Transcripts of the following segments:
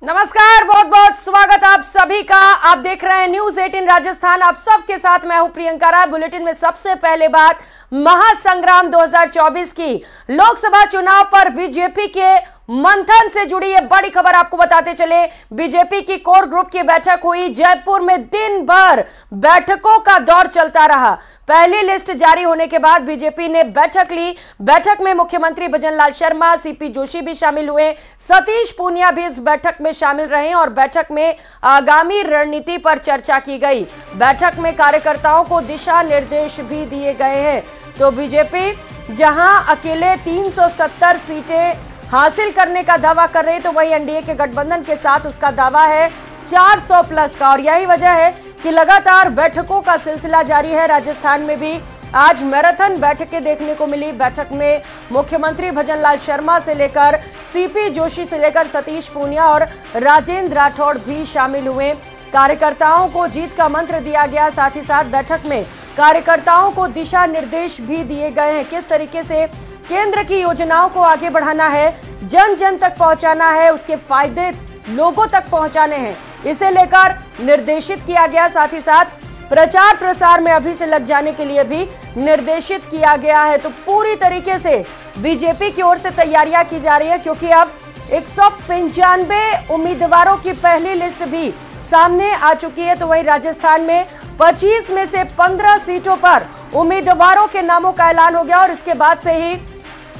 नमस्कार, बहुत बहुत स्वागत आप सभी का। आप देख रहे हैं न्यूज 18 राजस्थान। आप सबके साथ मैं हूं प्रियंका राय। बुलेटिन में सबसे पहले बात महासंग्राम 2024 की लोकसभा चुनाव पर बीजेपी के मंथन से जुड़ी ये बड़ी खबर आपको बताते चले। बीजेपी की कोर ग्रुप की बैठक हुई जयपुर में। दिन भर बैठकों का दौर चलता रहा। पहली लिस्ट जारी होने के बाद बीजेपी ने बैठक ली। बैठक में मुख्यमंत्री भजनलाल शर्मा, सीपी जोशी भी शामिल हुए। सतीश पूनिया भी इस बैठक में शामिल रहे और बैठक में आगामी रणनीति पर चर्चा की गई। बैठक में कार्यकर्ताओं को दिशा निर्देश भी दिए गए हैं। तो बीजेपी जहां अकेले 370 सीटें हासिल करने का दावा कर रही है, तो वही एनडीए के गठबंधन के साथ उसका दावा है 400 प्लस का। और यही वजह है कि लगातार बैठकों का सिलसिला जारी है। राजस्थान में भी आज मैराथन बैठकें देखने को मिली। बैठक में मुख्यमंत्री भजनलाल शर्मा से लेकर सीपी जोशी से लेकर सतीश पूनिया और राजेंद्र राठौड़ भी शामिल हुए। कार्यकर्ताओं को जीत का मंत्र दिया गया। साथ ही साथ बैठक में कार्यकर्ताओं को दिशा निर्देश भी दिए गए हैं। किस तरीके से केंद्र की योजनाओं को आगे बढ़ाना है, जन जन तक पहुंचाना है, उसके फायदे लोगों तक पहुंचाने हैं, इसे लेकर निर्देशित किया गया। साथ ही साथ प्रचार प्रसार में अभी से लग जाने के लिए भी निर्देशित किया गया है। तो पूरी तरीके से बीजेपी की ओर से तैयारियां की जा रही है, क्योंकि अब 195 उम्मीदवारों की पहली लिस्ट भी सामने आ चुकी है। तो वहीं राजस्थान में 25 में से 15 सीटों पर उम्मीदवारों के नामों का ऐलान हो गया और इसके बाद से ही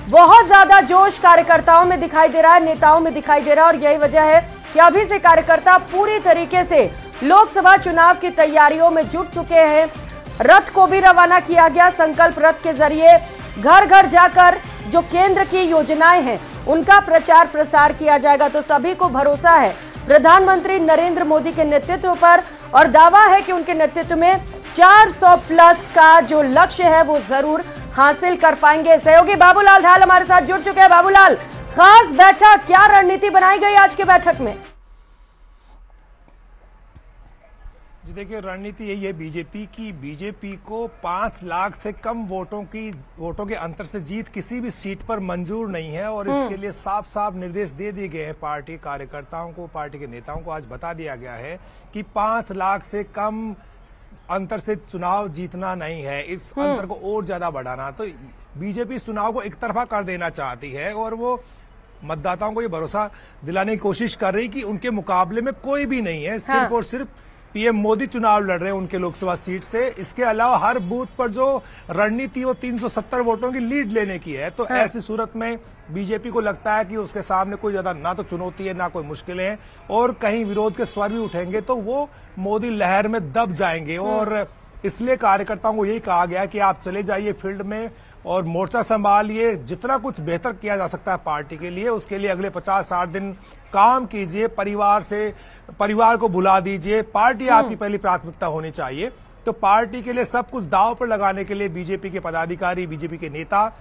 बहुत ज्यादा जोश कार्यकर्ताओं में दिखाई दे रहा है, नेताओं में दिखाई दे रहा है। और यही वजह है कि अभी से कार्यकर्ता पूरी तरीके से लोकसभा चुनाव की तैयारियों में जुट चुके हैं। रथ को भी रवाना किया गया। संकल्प रथ के जरिए घर घर जाकर जो केंद्र की योजनाएं हैं उनका प्रचार प्रसार किया जाएगा। तो सभी को भरोसा है प्रधानमंत्री नरेंद्र मोदी के नेतृत्व पर और दावा है कि उनके नेतृत्व में 400 प्लस का जो लक्ष्य है वो जरूर हासिल कर पाएंगे। सहयोगी बाबूलाल धाल हमारे साथ जुड़ चुके हैं। बाबूलाल, खास बैठक, क्या रणनीति बनाई गई आज की बैठक में? जी देखिए, रणनीति यही है बीजेपी को 5 लाख से कम वोटों के अंतर से जीत किसी भी सीट पर मंजूर नहीं है। और इसके लिए साफ साफ निर्देश दे दिए गए हैं पार्टी कार्यकर्ताओं को, पार्टी के नेताओं को। आज बता दिया गया है कि 5 लाख से कम अंतर से चुनाव जीतना नहीं है, इस अंतर को और ज्यादा बढ़ाना। तो बीजेपी इस चुनाव को एक तरफा कर देना चाहती है और वो मतदाताओं को ये भरोसा दिलाने की कोशिश कर रही कि उनके मुकाबले में कोई भी नहीं है। सिर्फ और सिर्फ पीएम मोदी चुनाव लड़ रहे हैं उनके लोकसभा सीट से। इसके अलावा हर बूथ पर जो रणनीति वो 370 वोटों की लीड लेने की है। तो ऐसी सूरत में बीजेपी को लगता है कि उसके सामने कोई ज्यादा ना तो चुनौती है ना कोई मुश्किलें हैं, और कहीं विरोध के स्वर भी उठेंगे तो वो मोदी लहर में दब जाएंगे। और इसलिए कार्यकर्ताओं को यही कहा गया कि आप चले जाइए फील्ड में और मोर्चा संभालिए। जितना कुछ बेहतर किया जा सकता है पार्टी के लिए, उसके लिए अगले 50-60 दिन काम कीजिए। परिवार को भुला दीजिए। पार्टी आपकी पहली प्राथमिकता होनी चाहिए। तो पार्टी के लिए सब कुछ दांव पर लगाने के लिए बीजेपी के पदाधिकारी, बीजेपी के नेता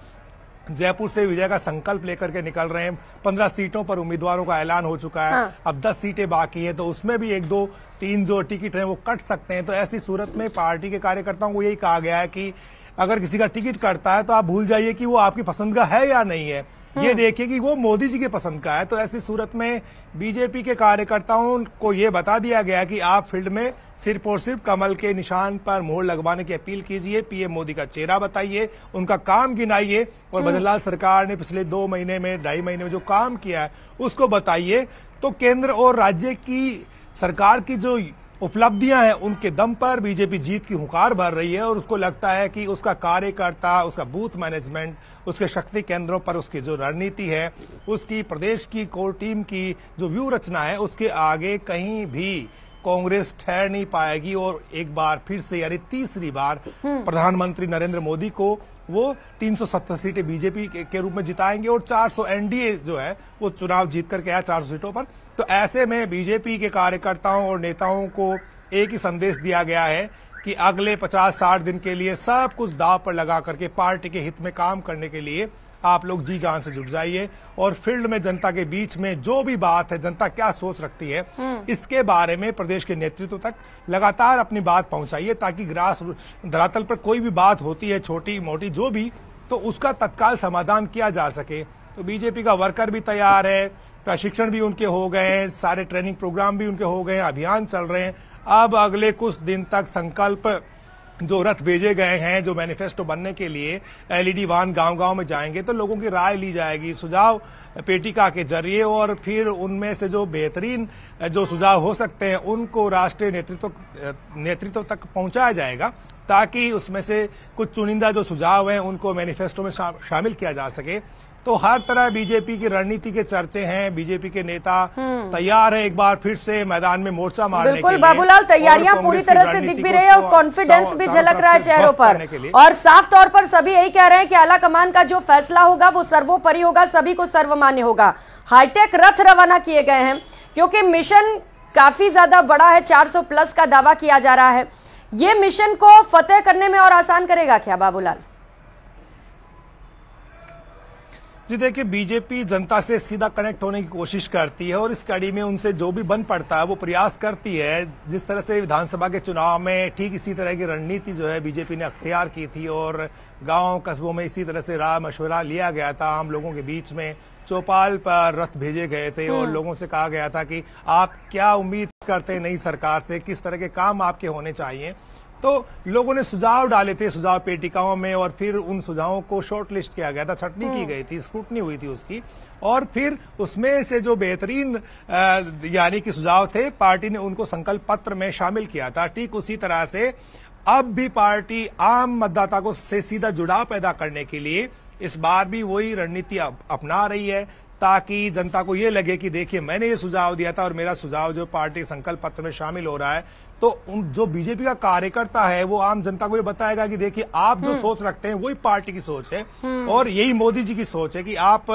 जयपुर से विजय का संकल्प लेकर के निकल रहे हैं। 15 सीटों पर उम्मीदवारों का ऐलान हो चुका है। अब 10 सीटें बाकी हैं, तो उसमें भी 1, 2, 3 जो टिकट हैं वो कट सकते हैं। तो ऐसी सूरत में पार्टी के कार्यकर्ताओं को यही कहा गया है कि अगर किसी का टिकट कटता है तो आप भूल जाइए कि वो आपकी पसंद का है या नहीं है, ये देखिए कि वो मोदी जी के पसंद का है। तो ऐसी सूरत में बीजेपी के कार्यकर्ताओं को ये बता दिया गया कि आप फील्ड में सिर्फ और सिर्फ कमल के निशान पर मोहर लगवाने की अपील कीजिए। पीएम मोदी का चेहरा बताइए, उनका काम गिनाइए और भजनलाल सरकार ने पिछले 2 महीने में, 2.5 महीने में जो काम किया है उसको बताइए। तो केंद्र और राज्य की सरकार की जो उपलब्धियां हैं उनके दम पर बीजेपी जीत की हुंकार भर रही है। और उसको लगता है कि उसका कार्यकर्ता, उसका बूथ मैनेजमेंट, उसके शक्ति केंद्रों पर उसकी जो रणनीति है, उसकी प्रदेश की कोर टीम की जो व्यू रचना है, उसके आगे कहीं भी कांग्रेस ठहर नहीं पाएगी। और एक बार फिर से यानी तीसरी बार प्रधानमंत्री नरेंद्र मोदी को वो 370 सीटें बीजेपी के रूप में जिताएंगे और 400 एनडीए जो है वो चुनाव जीत करके आया 400 सीटों पर। तो ऐसे में बीजेपी के कार्यकर्ताओं और नेताओं को एक ही संदेश दिया गया है कि अगले 50-60 दिन के लिए सब कुछ दांव पर लगा करके पार्टी के हित में काम करने के लिए आप लोग जी जान से जुट जाइए और फील्ड में जनता के बीच में जो भी बात है, जनता क्या सोच रखती है, इसके बारे में प्रदेश के नेतृत्व तक लगातार अपनी बात पहुंचाइए, ताकि ग्रास धरातल पर कोई भी बात होती है छोटी मोटी जो भी, तो उसका तत्काल समाधान किया जा सके। तो बीजेपी का वर्कर भी तैयार है, प्रशिक्षण भी उनके हो गए हैं, सारे ट्रेनिंग प्रोग्राम भी उनके हो गए हैं, अभियान चल रहे हैं। अब अगले कुछ दिन तक संकल्प जो रथ भेजे गए हैं, जो मैनिफेस्टो बनने के लिए एलईडी वाहन गांव-गांव में जाएंगे, तो लोगों की राय ली जाएगी, सुझाव पेटिका के जरिए, और फिर उनमें से जो बेहतरीन जो सुझाव हो सकते हैं उनको राष्ट्रीय नेतृत्व तक पहुंचाया जाएगा, ताकि उसमें से कुछ चुनिंदा जो सुझाव हैं उनको मैनिफेस्टो में शामिल किया जा सके। तो हर तरह बीजेपी की रणनीति के चर्चे हैं, बीजेपी के नेता तैयार है एक बार फिर से मैदान में मोर्चा मारने के लिए। बिल्कुल बाबूलाल, तैयारियां पूरी तरह से दिख भी रही है और कॉन्फिडेंस भी झलक रहा है चेहरों पर, और साफ तौर पर सभी यही कह रहे हैं कि आला कमान का जो फैसला होगा वो सर्वोपरि होगा, सभी को सर्वमान्य होगा। हाईटेक रथ रवाना किए गए हैं क्योंकि मिशन काफी ज्यादा बड़ा है, 400 प्लस का दावा किया जा रहा है। ये मिशन को फतेह करने में और आसान करेगा क्या बाबूलाल? जी देखिए, बीजेपी जनता से सीधा कनेक्ट होने की कोशिश करती है और इस कड़ी में उनसे जो भी बन पड़ता है वो प्रयास करती है। जिस तरह से विधानसभा के चुनाव में ठीक इसी तरह की रणनीति जो है बीजेपी ने अख्तियार की थी और गांव कस्बों में इसी तरह से राय मशवरा लिया गया था। आम लोगों के बीच में चौपाल पर रथ भेजे गए थे और लोगों से कहा गया था कि आप क्या उम्मीद करते हैं नई सरकार से, किस तरह के काम आपके होने चाहिए। तो लोगों ने सुझाव डाले थे सुझाव पेटिकाओं में, और फिर उन सुझावों को शॉर्ट लिस्ट किया गया था, छटनी की गई थी, स्क्रूटनी हुई थी उसकी, और फिर उसमें से जो बेहतरीन यानी कि सुझाव थे पार्टी ने उनको संकल्प पत्र में शामिल किया था। ठीक उसी तरह से अब भी पार्टी आम मतदाता को से सीधा जुड़ाव पैदा करने के लिए इस बार भी वही रणनीति अपना रही है, ताकि जनता को ये लगे कि देखिए मैंने ये सुझाव दिया था और मेरा सुझाव जो पार्टी संकल्प पत्र में शामिल हो रहा है, तो जो बीजेपी का कार्यकर्ता है वो आम जनता को ये बताएगा कि देखिए आप जो सोच रखते हैं वही पार्टी की सोच है और यही मोदी जी की सोच है कि आप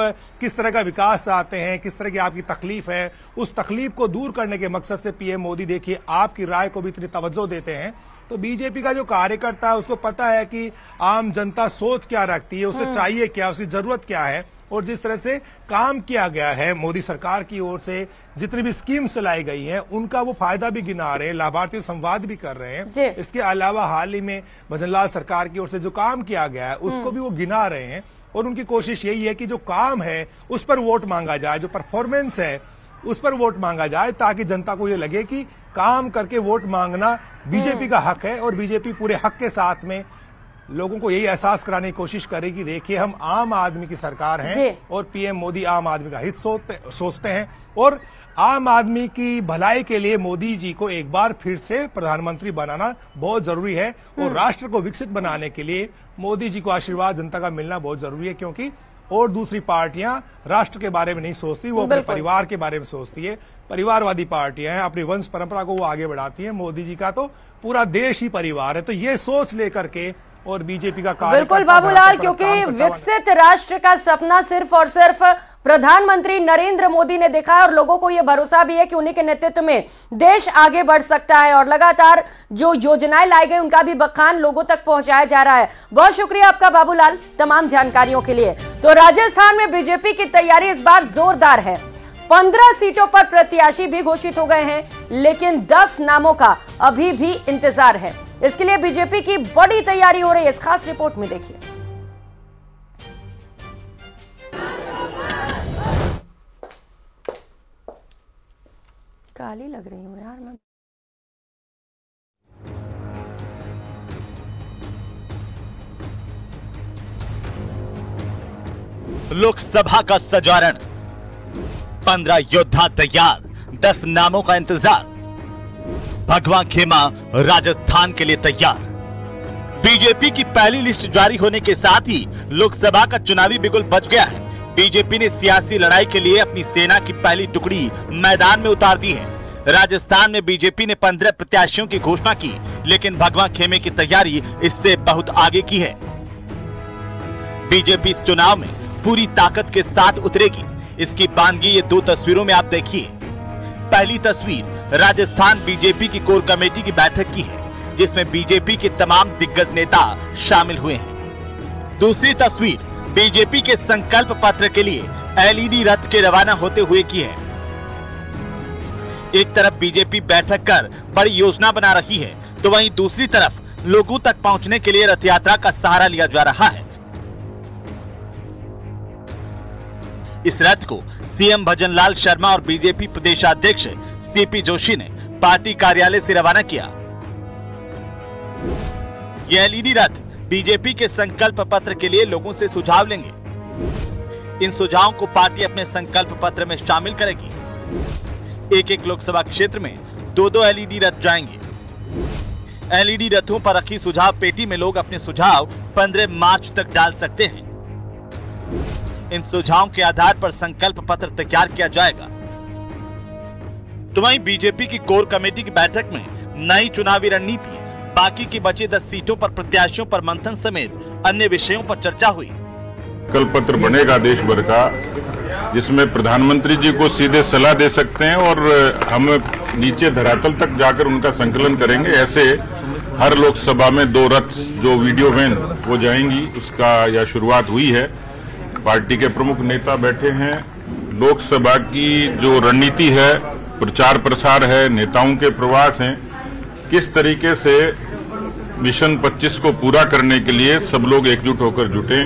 किस तरह का विकास चाहते हैं, किस तरह की आपकी तकलीफ है। उस तकलीफ को दूर करने के मकसद से पीएम मोदी देखिए आपकी राय को भी इतनी तवज्जो देते हैं। तो बीजेपी का जो कार्यकर्ता है उसको पता है कि आम जनता सोच क्या रखती है, उसे चाहिए क्या, उसकी जरूरत क्या है, और जिस तरह से काम किया गया है मोदी सरकार की ओर से, जितनी भी स्कीम्स चलाई गई हैं उनका वो फायदा भी गिना रहे हैं, लाभार्थी संवाद भी कर रहे हैं। इसके अलावा हाल ही में भजनलाल सरकार की ओर से जो काम किया गया है उसको भी वो गिना रहे हैं, और उनकी कोशिश यही है कि जो काम है उस पर वोट मांगा जाए, जो परफॉर्मेंस है उस पर वोट मांगा जाए, ताकि जनता को ये लगे कि काम करके वोट मांगना बीजेपी का हक है, और बीजेपी पूरे हक के साथ में लोगों को यही एहसास कराने की कोशिश करेगी देखिए हम आम आदमी की सरकार हैं और पीएम मोदी आम आदमी का हित सोचते हैं, और आम आदमी की भलाई के लिए मोदी जी को एक बार फिर से प्रधानमंत्री बनाना बहुत जरूरी है, और राष्ट्र को विकसित बनाने के लिए मोदी जी को आशीर्वाद जनता का मिलना बहुत जरूरी है, क्योंकि और दूसरी पार्टियां राष्ट्र के बारे में नहीं सोचती, वो अपने परिवार के बारे में सोचती है। परिवारवादी पार्टियां हैं, अपनी वंश परंपरा को वो आगे बढ़ाती हैं। मोदी जी का तो पूरा देश ही परिवार है, तो ये सोच लेकर के और बीजेपी का कार्य बिल्कुल बाबूलाल, क्योंकि विकसित राष्ट्र का सपना सिर्फ और सिर्फ प्रधानमंत्री नरेंद्र मोदी ने देखा है, और लोगों को यह भरोसा भी है कि उन्हीं के नेतृत्व में देश आगे बढ़ सकता है, और लगातार जो योजनाएं लाई गई उनका भी बखान लोगों तक पहुंचाया जा रहा है। बहुत शुक्रिया आपका बाबूलाल तमाम जानकारियों के लिए। तो राजस्थान में बीजेपी की तैयारी इस बार जोरदार है, 15 सीटों पर प्रत्याशी भी घोषित हो गए हैं, लेकिन 10 नामों का अभी भी इंतजार है। इसके लिए बीजेपी की बड़ी तैयारी हो रही है, इस खास रिपोर्ट में देखिए। काली लग रही हूं यार मैं। लोकसभा का सजारण, 15 योद्धा तैयार, 10 नामों का इंतजार। भगवा खेमा राजस्थान के लिए तैयार। बीजेपी की पहली लिस्ट जारी होने के साथ ही लोकसभा का चुनावी बिगुल बज गया है। बीजेपी ने सियासी लड़ाई के लिए अपनी सेना की पहली टुकड़ी मैदान में उतार दी है। राजस्थान में बीजेपी ने 15 प्रत्याशियों की घोषणा की, लेकिन भगवा खेमे की तैयारी इससे बहुत आगे की है। बीजेपी इस चुनाव में पूरी ताकत के साथ उतरेगी। इसकी बानगी ये 2 तस्वीरों में आप देखिए। पहली तस्वीर राजस्थान बीजेपी की कोर कमेटी की बैठक की है, जिसमें बीजेपी के तमाम दिग्गज नेता शामिल हुए हैं। दूसरी तस्वीर बीजेपी के संकल्प पत्र के लिए एलईडी रथ के रवाना होते हुए की है। एक तरफ बीजेपी बैठक कर बड़ी योजना बना रही है, तो वहीं दूसरी तरफ लोगों तक पहुंचने के लिए रथ यात्रा का सहारा लिया जा रहा है। इस रथ को सीएम भजनलाल शर्मा और बीजेपी प्रदेशाध्यक्ष सीपी जोशी ने पार्टी कार्यालय से रवाना किया। यह एलईडी रथ बीजेपी के संकल्प पत्र के लिए लोगों से सुझाव लेंगे। इन सुझावों को पार्टी अपने संकल्प पत्र में शामिल करेगी। एक लोकसभा क्षेत्र में 2 एलईडी रथ जाएंगे। एलईडी रथों पर रखी सुझाव पेटी में लोग अपने सुझाव 15 मार्च तक डाल सकते हैं। इन सुझावों के आधार पर संकल्प पत्र तैयार किया जाएगा। तो वहीं बीजेपी की कोर कमेटी की बैठक में नई चुनावी रणनीति, बाकी की बची 10 सीटों पर प्रत्याशियों पर मंथन समेत अन्य विषयों पर चर्चा हुई। संकल्प पत्र बनेगा देश भर का, जिसमें प्रधानमंत्री जी को सीधे सलाह दे सकते हैं और हम नीचे धरातल तक जाकर उनका संकलन करेंगे। ऐसे हर लोकसभा में 2 रथ जो वीडियो वैन वो जाएंगी, उसका यह शुरुआत हुई है। पार्टी के प्रमुख नेता बैठे हैं। लोकसभा की जो रणनीति है, प्रचार प्रसार है, नेताओं के प्रवास हैं, किस तरीके से मिशन 25 को पूरा करने के लिए सब लोग एकजुट होकर जुटे।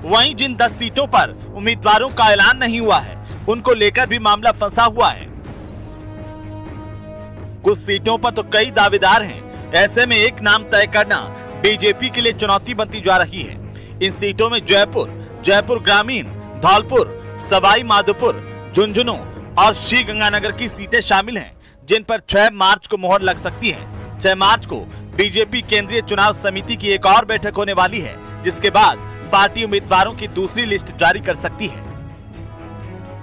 वहीं जिन 10 सीटों पर उम्मीदवारों का ऐलान नहीं हुआ है, उनको लेकर भी मामला फंसा हुआ है। कुछ सीटों पर तो कई दावेदार हैं। ऐसे में एक नाम तय करना बीजेपी के लिए चुनौती बनती जा रही है। इन सीटों में जयपुर ग्रामीण, धौलपुर, सवाई माधोपुर, झुंझुनू और श्री गंगानगर की सीटें शामिल हैं, जिन पर 6 मार्च को मोहर लग सकती है। 6 मार्च को बीजेपी केंद्रीय चुनाव समिति की एक और बैठक होने वाली है, जिसके बाद पार्टी उम्मीदवारों की दूसरी लिस्ट जारी कर सकती है।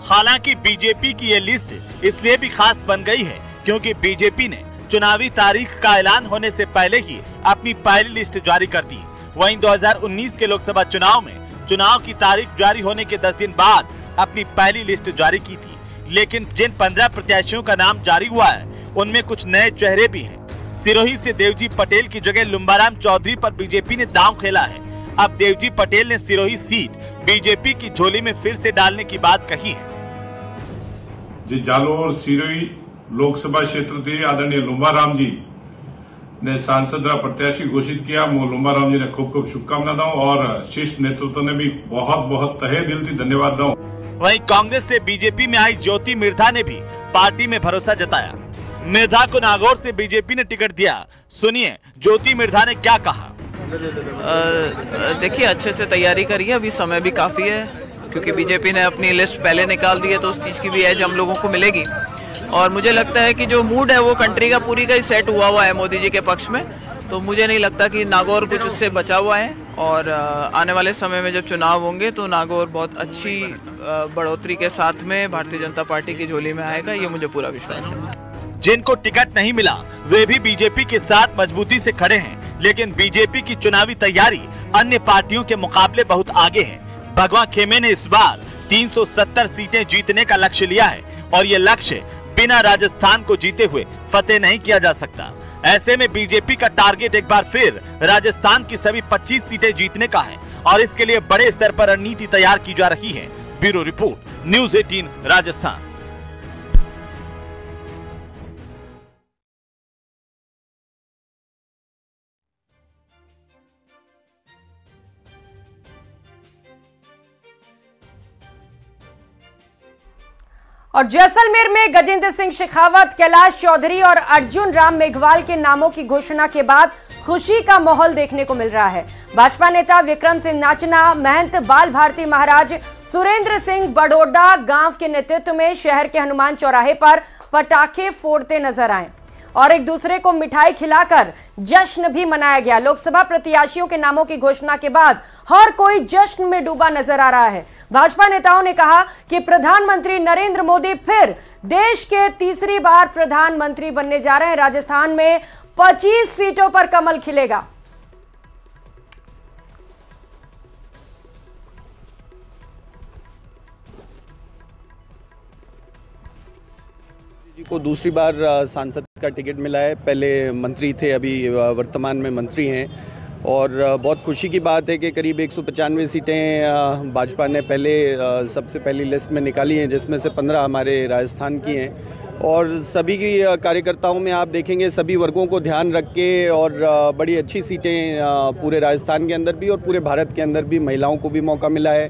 हालांकि बीजेपी की ये लिस्ट इसलिए भी खास बन गई है क्योंकि बीजेपी ने चुनावी तारीख का ऐलान होने से पहले ही अपनी पहली लिस्ट जारी कर दी। वहीं 2019 के लोकसभा चुनाव में चुनाव की तारीख जारी होने के 10 दिन बाद अपनी पहली लिस्ट जारी की थी। लेकिन जिन 15 प्रत्याशियों का नाम जारी हुआ है, उनमें कुछ नए चेहरे भी हैं। सिरोही से देवजी पटेल की जगह लुम्बाराम चौधरी पर बीजेपी ने दांव खेला है। अब देवजी पटेल ने सिरोही सीट बीजेपी की झोली में फिर से डालने की बात कही है। जी जालोर सिरोही लोकसभा क्षेत्र थे आदरणीय लुम्बाराम जी ने सांसद प्रत्याशी घोषित किया। मैं लुम्बाराम जी ने खूब खूब शुभकामना दूं और शीर्ष नेतृत्व ने भी बहुत बहुत तहे दिल से धन्यवाद दूं। वहीं कांग्रेस से बीजेपी में आई ज्योति मिर्धा ने भी पार्टी में भरोसा जताया। मिर्धा को नागौर से बीजेपी ने टिकट दिया। सुनिए ज्योति मिर्धा ने क्या कहा। देखिए, अच्छे से तैयारी करिए, अभी समय भी काफी है क्योंकि बीजेपी ने अपनी लिस्ट पहले निकाल दी है, तो उस चीज की भी एज हम लोगों को मिलेगी। और मुझे लगता है कि जो मूड है वो कंट्री का पूरी का ही सेट हुआ है मोदी जी के पक्ष में, तो मुझे नहीं लगता कि नागौर कुछ उससे बचा हुआ है। और आने वाले समय में जब चुनाव होंगे तो नागौर बहुत अच्छी बढ़ोतरी के साथ में भारतीय जनता पार्टी की झोली में आएगा, ये मुझे पूरा विश्वास है। जिनको टिकट नहीं मिला वे भी बीजेपी के साथ मजबूती से खड़े हैं, लेकिन बीजेपी की चुनावी तैयारी अन्य पार्टियों के मुकाबले बहुत आगे है। भगवान खेमे ने इस बार 370 सीटें जीतने का लक्ष्य लिया है और ये लक्ष्य बिना राजस्थान को जीते हुए फतेह नहीं किया जा सकता। ऐसे में बीजेपी का टारगेट एक बार फिर राजस्थान की सभी 25 सीटें जीतने का है और इसके लिए बड़े स्तर पर रणनीति तैयार की जा रही है। Bureau report, news 18 Rajasthan. और जैसलमेर में गजेंद्र सिंह शेखावत, कैलाश चौधरी और अर्जुन राम मेघवाल के नामों की घोषणा के बाद खुशी का माहौल देखने को मिल रहा है। भाजपा नेता विक्रम सिंह नाचना, महंत बाल भारती महाराज सुरेंद्र सिंह बड़ोडा गांव के नेतृत्व में शहर के हनुमान चौराहे पर पटाखे फोड़ते नजर आए और एक दूसरे को मिठाई खिलाकर जश्न भी मनाया गया। लोकसभा प्रत्याशियों के नामों की घोषणा के बाद हर कोई जश्न में डूबा नजर आ रहा है। भाजपा नेताओं ने कहा कि प्रधानमंत्री नरेंद्र मोदी फिर देश के तीसरी बार प्रधानमंत्री बनने जा रहे हैं। राजस्थान में 25 सीटों पर कमल खिलेगा। को दूसरी बार सांसद का टिकट मिला है। पहले मंत्री थे, अभी वर्तमान में मंत्री हैं और बहुत खुशी की बात है कि करीब 195 सीटें भाजपा ने सबसे पहली लिस्ट में निकाली हैं, जिसमें से 15 हमारे राजस्थान की हैं। और सभी की कार्यकर्ताओं में आप देखेंगे सभी वर्गों को ध्यान रख के और बड़ी अच्छी सीटें पूरे राजस्थान के अंदर भी और पूरे भारत के अंदर भी महिलाओं को भी मौका मिला है।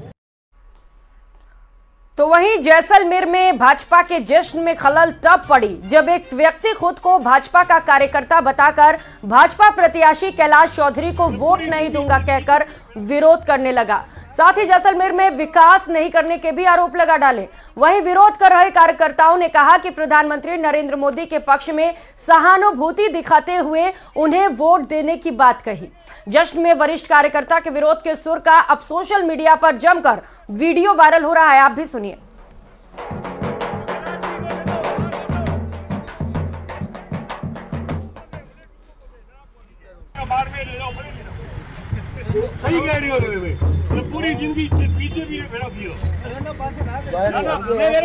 तो वहीं जैसलमेर में भाजपा के जश्न में खलल तब पड़ी जब एक व्यक्ति खुद को भाजपा का कार्यकर्ता बताकर भाजपा प्रत्याशी कैलाश चौधरी को वोट नहीं दूंगा कहकर विरोध करने लगा। साथ ही जैसलमेर में विकास नहीं करने के भी आरोप लगा डाले। वहीं विरोध कर रहे कार्यकर्ताओं ने कहा कि प्रधानमंत्री नरेंद्र मोदी के पक्ष में सहानुभूति दिखाते हुए उन्हें वोट देने की बात कही। जश्न में वरिष्ठ कार्यकर्ता के विरोध के सुर का अब सोशल मीडिया पर जमकर वीडियो वायरल हो रहा है, आप भी सुनिए। सही कह रही हो तो पूरी जिंदगी बीजेपी में भेड़ा पियो ना मेरे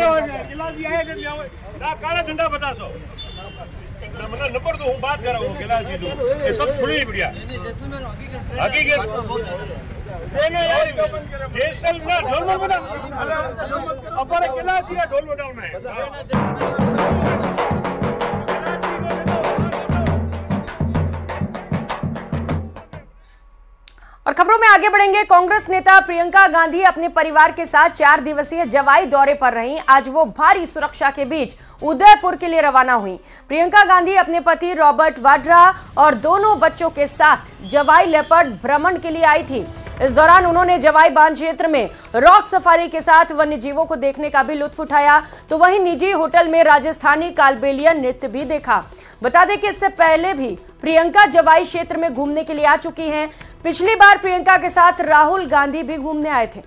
गिलास जी आए कर जाओ ना काला झंडा बता सो मतलब नंबर तो हूं बात कर रहा हूं गिलास जी तो ये सब सुनी बढ़िया हकीकत देने यार जैसल ना ढोल बता अपर गिलास जी ढोल बजाओ में। और खबरों में आगे बढ़ेंगे। कांग्रेस नेता प्रियंका गांधी अपने परिवार के साथ 4 दिवसीय जवाई दौरे पर रहीं। आज वो भारी सुरक्षा के बीच उदयपुर के लिए रवाना हुई। प्रियंका गांधी अपने पति रॉबर्ट वाड्रा और दोनों बच्चों के साथ जवाई लेपर्ड भ्रमण के लिए आई थी। इस दौरान उन्होंने जवाई बांध क्षेत्र में रॉक सफारी के साथ वन्य जीवों को देखने का भी लुत्फ उठाया। तो वहीं निजी होटल में राजस्थानी कालबेलिया नृत्य भी देखा। बता दें कि इससे पहले भी प्रियंका जवाई क्षेत्र में घूमने के लिए आ चुकी हैं। पिछली बार प्रियंका के साथ राहुल गांधी भी घूमने आए थे।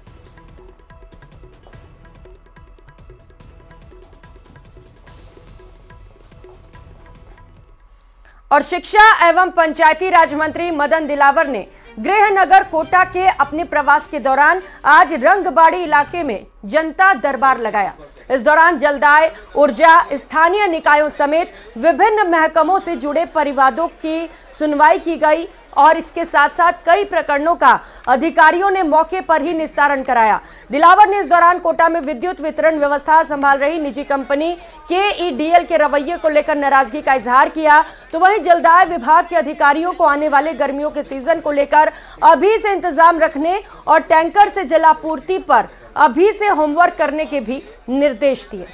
और शिक्षा एवं पंचायती राज मंत्री मदन दिलावर ने गृहनगर कोटा के अपने प्रवास के दौरान आज रंगबाड़ी इलाके में जनता दरबार लगाया। इस दौरान जलदाय, ऊर्जा, स्थानीय निकायों समेत विभिन्न महकमों से जुड़े परिवादों की सुनवाई की गई और इसके साथ साथ कई प्रकरणों का अधिकारियों ने मौके पर ही निस्तारण कराया। दिलावर ने इस दौरान कोटा में विद्युत वितरण व्यवस्था संभाल रही निजी कंपनी KEDL के रवैये को लेकर नाराजगी का इजहार किया। तो वहीं जलदाय विभाग के अधिकारियों को आने वाले गर्मियों के सीजन को लेकर अभी से इंतजाम रखने और टैंकर से जलापूर्ति पर अभी से होमवर्क करने के भी निर्देश दिए।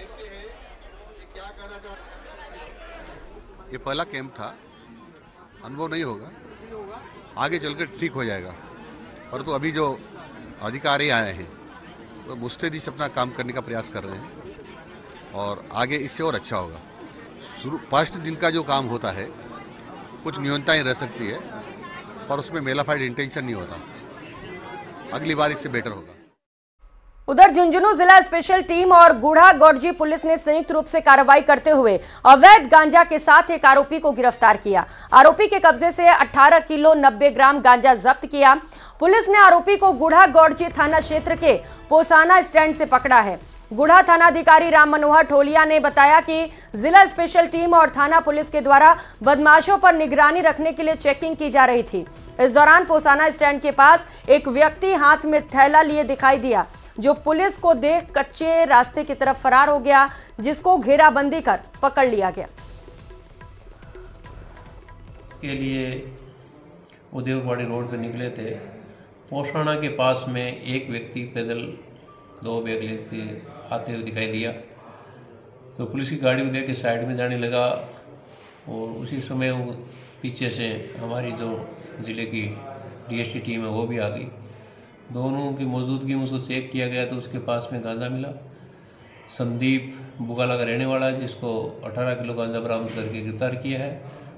ये पहला कैंप था, अनुभव नहीं होगा, आगे चलकर ठीक हो जाएगा। परंतु अभी जो अधिकारी आए हैं वो मुस्तैदी से अपना काम करने का प्रयास कर रहे हैं और आगे इससे और अच्छा होगा। फर्स्ट दिन का जो काम होता है कुछ न्यूनताएं रह सकती है पर उसमें मेलाफाइड इंटेंशन नहीं होता। अगली बार इससे बेटर होगा। उधर झुंझुनू जिला स्पेशल टीम और गुढ़ा गौड़जी पुलिस ने संयुक्त रूप से कार्रवाई करते हुए अवैध गांजा के साथ एक आरोपी को गिरफ्तार किया। आरोपी के कब्जे से 18 किलो 90 ग्राम गांजा जब्त किया। पुलिस ने आरोपी को गुढ़ा गौड़जी थाना क्षेत्र के पोसाना स्टैंड से पकड़ा है। गुढ़ा थानाधिकारी राम मनोहर ठोलिया ने बताया कि जिला स्पेशल टीम और थाना पुलिस के द्वारा बदमाशों पर निगरानी रखने के लिए चेकिंग की जा रही थी। इस दौरान पोसाना स्टैंड के पास एक व्यक्ति हाथ में थैला लिए दिखाई दिया, जो पुलिस को देख कच्चे रास्ते की तरफ फरार हो गया, जिसको घेराबंदी कर पकड़ लिया गया। के लिए उदयपुर रोड पर निकले थे। पोसाना के पास में एक व्यक्ति पैदल 2 बैग लेके आते हुए दिखाई दिया, तो पुलिस की गाड़ी को देख के साइड में जाने लगा और उसी समय वो पीछे से हमारी जो ज़िले की DST टीम है वो भी आ गई। दोनों की मौजूदगी में उसको चेक किया गया तो उसके पास में गांजा मिला। संदीप बुगाला का रहने वाला है, जिसको 18 किलो गांजा बरामद करके गिरफ्तार किया है।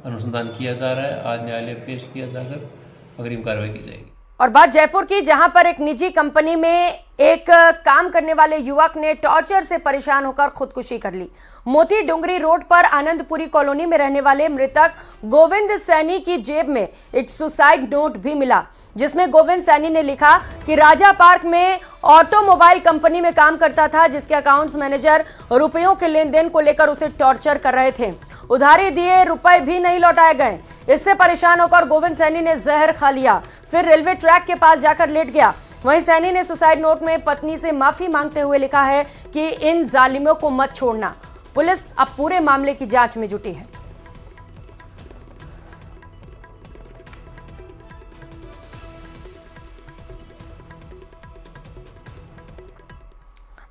अनुसंधान किया जा रहा है, आज न्यायालय पेश किया जाकर अग्रिम कार्रवाई की जाएगी। और बात जयपुर की, जहां पर एक निजी कंपनी में एक काम करने वाले युवक ने टॉर्चर से परेशान होकर खुदकुशी कर ली। मोती डुंगरी रोड पर आनंदपुरी कॉलोनी में रहने वाले मृतक गोविंद सैनी की जेब में एक सुसाइड नोट भी मिला, जिसमें गोविंद सैनी ने लिखा कि राजा पार्क में ऑटोमोबाइल कंपनी में काम करता था, जिसके अकाउंट्स मैनेजर रुपयों के लेन देन को लेकर उसे टॉर्चर कर रहे थे। उधारी दिए रुपए भी नहीं लौटाए गए। इससे परेशान होकर गोविंद सैनी ने जहर खा लिया, फिर रेलवे ट्रैक के पास जाकर लेट गया। वहीं सैनी ने सुसाइड नोट में पत्नी से माफी मांगते हुए लिखा है कि इन जालिमों को मत छोड़ना। पुलिस अब पूरे मामले की जांच में जुटी है।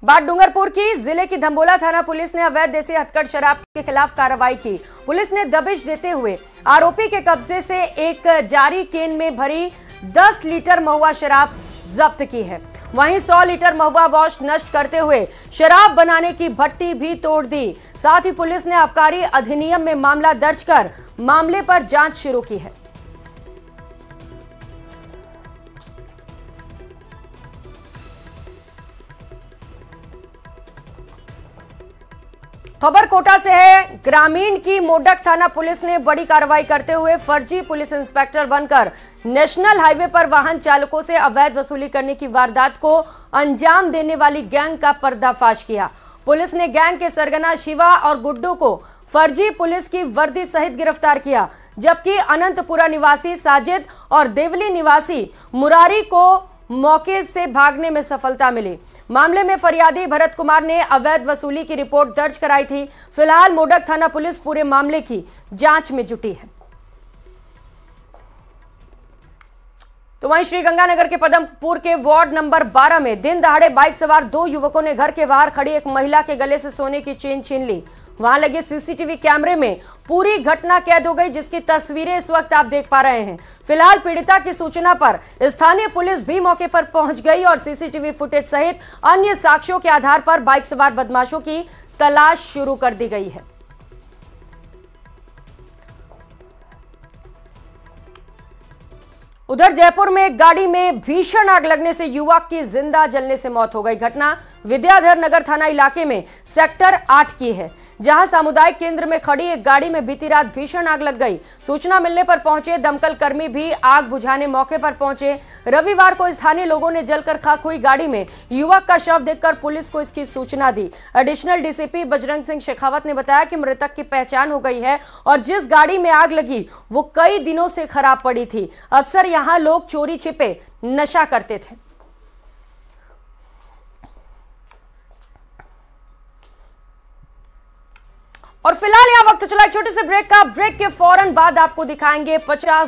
बात डूंगरपुर की। जिले की धम्बोला थाना पुलिस ने अवैध देसी हथकढ़ शराब के खिलाफ कार्रवाई की। पुलिस ने दबिश देते हुए आरोपी के कब्जे से एक जारी केन में भरी 10 लीटर महुआ शराब जब्त की है। वहीं 100 लीटर महुआ वॉश नष्ट करते हुए शराब बनाने की भट्टी भी तोड़ दी। साथ ही पुलिस ने आबकारी अधिनियम में मामला दर्ज कर मामले पर जांच शुरू की है। खबर कोटा से है। ग्रामीण की मोडक थाना पुलिस ने बड़ी कार्रवाई करते हुए फर्जी पुलिस इंस्पेक्टर बनकर नेशनल हाईवे पर वाहन चालकों से अवैध वसूली करने की वारदात को अंजाम देने वाली गैंग का पर्दाफाश किया। पुलिस ने गैंग के सरगना शिवा और गुड्डू को फर्जी पुलिस की वर्दी सहित गिरफ्तार किया, जबकि अनंतपुरा निवासी साजिद और देवली निवासी मुरारी को मौके से भागने में सफलता मिली। मामले में फरियादी भरत कुमार ने अवैध वसूली की रिपोर्ट दर्ज कराई थी। फिलहाल मोडक थाना पुलिस पूरे मामले की जांच में जुटी है। तो वहीं श्रीगंगानगर के पदमपुर के वार्ड नंबर 12 में दिन दहाड़े बाइक सवार 2 युवकों ने घर के बाहर खड़ी एक महिला के गले से सोने की चेन छीन ली। वहां लगे सीसीटीवी कैमरे में पूरी घटना कैद हो गई, जिसकी तस्वीरें इस वक्त आप देख पा रहे हैं। फिलहाल पीड़िता की सूचना पर स्थानीय पुलिस भी मौके पर पहुंच गई और सीसीटीवी फुटेज सहित अन्य साक्ष्यों के आधार पर बाइक सवार बदमाशों की तलाश शुरू कर दी गई है। उधर जयपुर में एक गाड़ी में भीषण आग लगने से युवक की जिंदा जलने से मौत हो गई। घटना विद्याधर नगर थाना इलाके में सेक्टर 8 की है, जहां सामुदायिक केंद्र में खड़ी एक गाड़ी में बीती रात भीषण आग लग गई। सूचना मिलने पर पहुंचे दमकल कर्मी भी आग बुझाने मौके पर पहुंचे। रविवार को स्थानीय लोगों ने जलकर खाक हुई गाड़ी में युवक का शव देखकर पुलिस को इसकी सूचना दी। एडिशनल डीसीपी बजरंग सिंह शेखावत ने बताया कि मृतक की पहचान हो गई है और जिस गाड़ी में आग लगी वो कई दिनों से खराब पड़ी थी। अक्सर यहां लोग चोरी छिपे नशा करते थे। और फिलहाल यहां वक्त चला एक छोटे से ब्रेक का। ब्रेक के फौरन बाद आपको दिखाएंगे 50